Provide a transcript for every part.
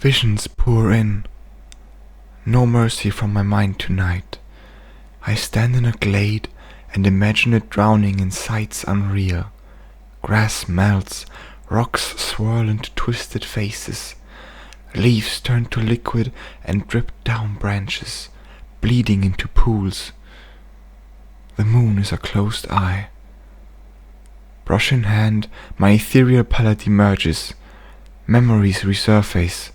Visions pour in, no mercy from my mind tonight. I stand in a glade and imagine it drowning in sights unreal. Grass melts, rocks swirl into twisted faces. Leaves turn to liquid and drip down branches, bleeding into pools. The moon is a closed eye. Brush in hand, my ethereal palette emerges. Memories resurface.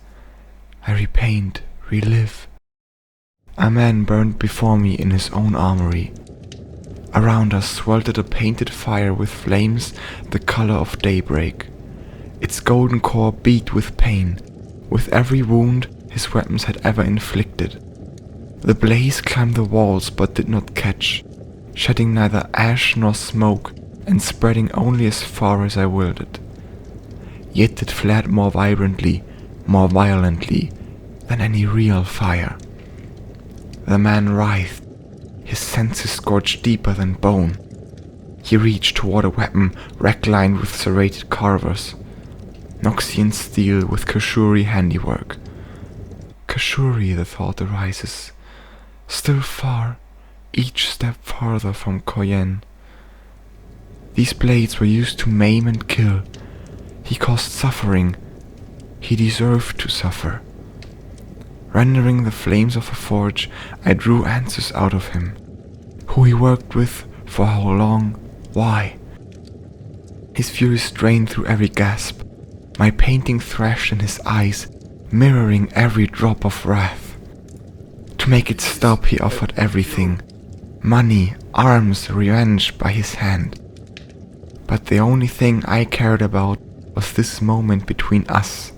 I repaint, relive. A man burned before me in his own armory. Around us sweltered a painted fire with flames the color of daybreak. Its golden core beat with pain, with every wound his weapons had ever inflicted. The blaze climbed the walls but did not catch, shedding neither ash nor smoke and spreading only as far as I willed it. Yet it flared more vibrantly, more violently than any real fire. The man writhed, his senses scorched deeper than bone. He reached toward a weapon rack-lined with serrated carvers, Noxian steel with Kashuri handiwork. Kashuri, the thought arises, still far, each step farther from Koyen. These blades were used to maim and kill. He caused suffering. He deserved to suffer. Rendering the flames of a forge, I drew answers out of him. Who he worked with, for how long, why. His fury strained through every gasp. My painting thrashed in his eyes, mirroring every drop of wrath. To make it stop, he offered everything. Money, arms, revenge by his hand. But the only thing I cared about was this moment between us.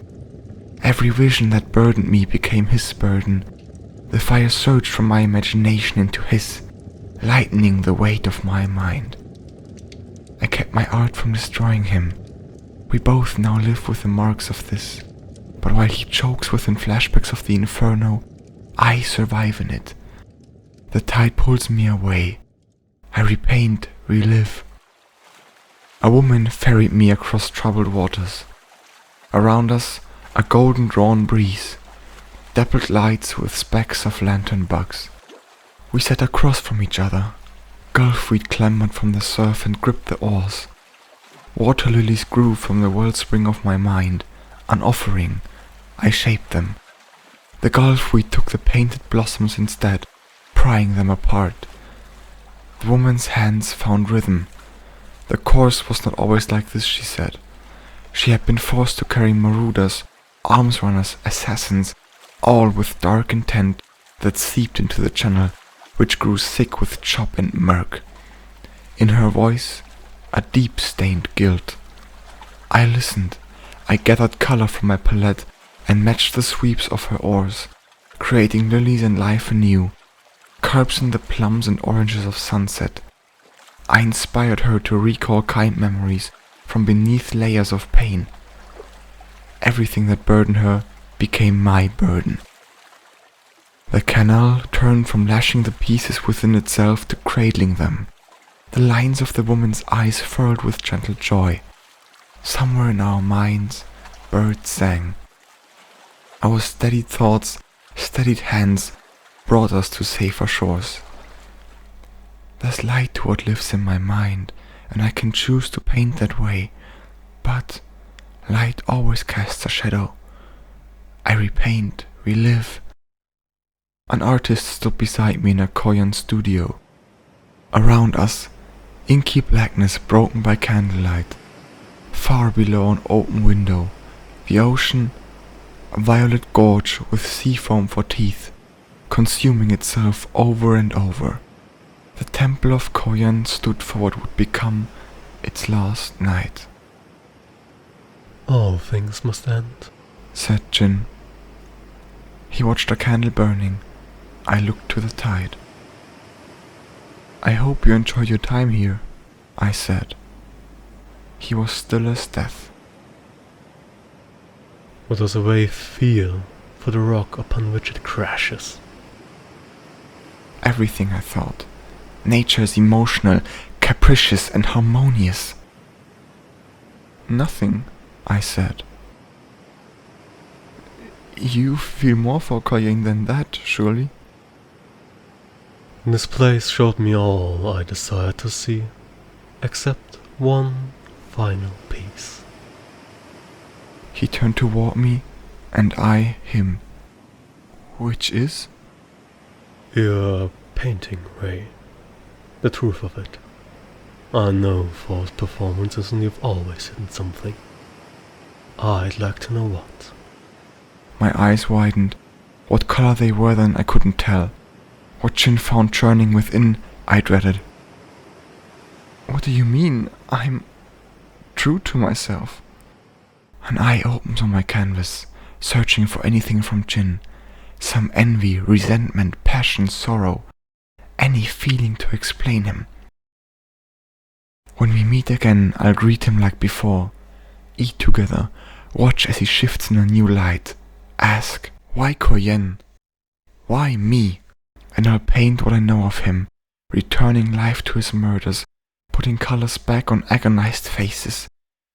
Every vision that burdened me became his burden. The fire surged from my imagination into his, lightening the weight of my mind. I kept my art from destroying him. We both now live with the marks of this, but while he chokes within flashbacks of the inferno, I survive in it. The tide pulls me away. I repaint, relive. A woman ferried me across troubled waters. Around us, a golden drawn breeze, dappled lights with specks of lantern bugs. We sat across from each other. Gulfweed clambered from the surf and gripped the oars. Water lilies grew from the wellspring of my mind, an offering. I shaped them. The gulfweed took the painted blossoms instead, prying them apart. The woman's hands found rhythm. The course was not always like this, she said. She had been forced to carry marauders, arms runners, assassins, all with dark intent that seeped into the channel, which grew thick with chop and murk. In her voice, a deep-stained guilt. I listened. I gathered color from my palette and matched the sweeps of her oars, creating lilies and life anew, curbs in the plums and oranges of sunset. I inspired her to recall kind memories from beneath layers of pain. Everything that burdened her became my burden. The canal turned from lashing the pieces within itself to cradling them. The lines of the woman's eyes furled with gentle joy. Somewhere in our minds, birds sang. Our steadied thoughts, steadied hands brought us to safer shores. There's light to what lives in my mind, and I can choose to paint that way, but light always casts a shadow. I repaint, relive. An artist stood beside me in a Koyan studio. Around us, inky blackness broken by candlelight. Far below an open window, the ocean, a violet gorge with sea foam for teeth, consuming itself over and over. The temple of Koyan stood for what would become its last night. All things must end, said Jin. He watched a candle burning. I looked to the tide. I hope you enjoyed your time here, I said. He was still as death. What does a wave feel for the rock upon which it crashes? Everything, I thought. Nature is emotional, capricious and harmonious. Nothing, I said. You feel more for Koyen than that, surely? This place showed me all I desired to see, except one final piece. He turned toward me, and I him. Which is? Your painting, Ray. The truth of it. I know false performances and you've always hidden something. I'd like to know what. My eyes widened. What color they were then I couldn't tell. What Jin found churning within I dreaded. What do you mean? I'm true to myself. An eye opens on my canvas, searching for anything from Jin. Some envy, resentment, passion, sorrow. Any feeling to explain him. When we meet again, I'll greet him like before. Eat together, watch as he shifts in a new light. Ask, why Koyen? Why me? And I'll paint what I know of him, returning life to his murders, putting colors back on agonized faces,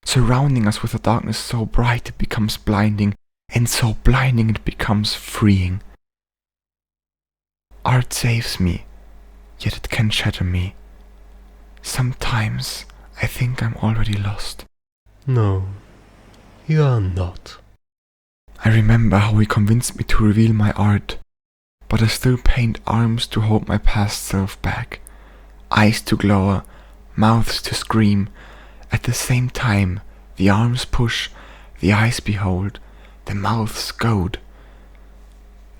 surrounding us with a darkness so bright it becomes blinding, and so blinding it becomes freeing. Art saves me, yet it can shatter me. Sometimes I think I'm already lost. No, you are not. I remember how he convinced me to reveal my art, but I still paint arms to hold my past self back, eyes to glower, mouths to scream. At the same time, the arms push, the eyes behold, the mouths goad.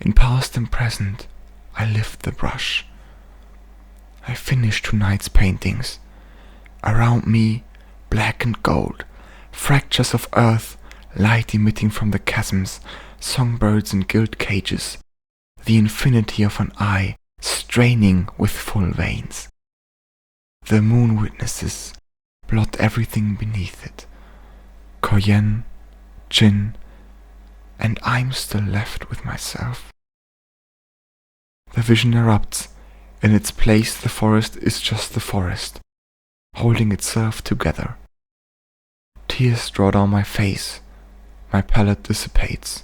In past and present, I lift the brush. I finish tonight's paintings. Around me, black and gold, fractures of earth, light emitting from the chasms, songbirds in gilt cages, the infinity of an eye straining with full veins. The moon witnesses blot everything beneath it. Koyen, Jin, and I'm still left with myself. The vision erupts. In its place the forest is just the forest, holding itself together. Tears draw down my face, my palette dissipates.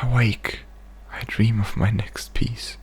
Awake, I dream of my next piece.